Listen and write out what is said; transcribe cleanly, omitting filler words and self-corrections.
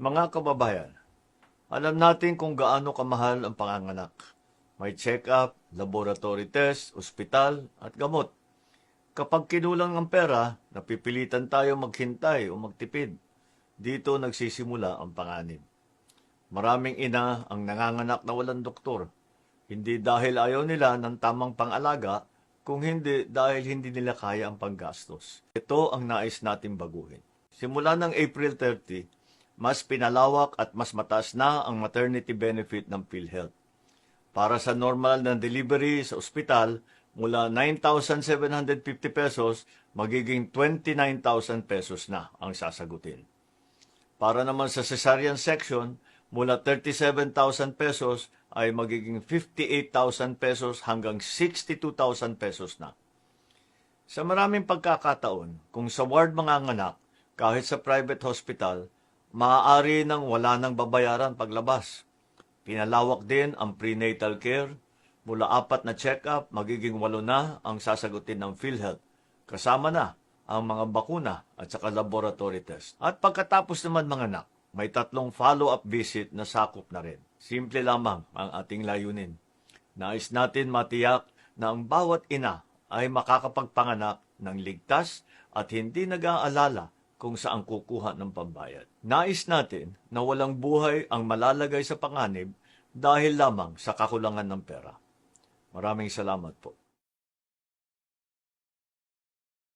Mga kababayan, alam natin kung gaano kamahal ang panganganak. May check-up, laboratory test, ospital, at gamot. Kapag kinulang ang pera, napipilitan tayo maghintay o magtipid. Dito nagsisimula ang panganib. Maraming ina ang nanganganak na walang doktor. Hindi dahil ayaw nila ng tamang pang-alaga, kung hindi dahil hindi nila kaya ang panggastos. Ito ang nais nating baguhin. Simula ng April 30, mas pinalawak at mas mataas na ang maternity benefit ng PhilHealth. Para sa normal na delivery sa ospital, mula 9,750 pesos, magiging 29,000 pesos na ang sasagutin. Para naman sa cesarean section, mula 37,000 pesos ay magiging 58,000 pesos hanggang 62,000 pesos na. Sa maraming pagkakataon, kung sa ward manganganak, kahit sa private hospital, maaari nang wala nang babayaran paglabas. Pinalawak din ang prenatal care. Mula 4 na check-up, magiging 8 na ang sasagutin ng PhilHealth. Kasama na ang mga bakuna at saka laboratory test. At pagkatapos naman manganak, may 3 follow-up visit na sakop na rin. Simple lamang ang ating layunin. Nais natin matiyak na ang bawat ina ay makakapagpanganak ng ligtas at hindi nag-aalala kung saan kukuha ng pambayad. Nais natin na walang buhay ang malalagay sa panganib dahil lamang sa kakulangan ng pera. Maraming salamat po.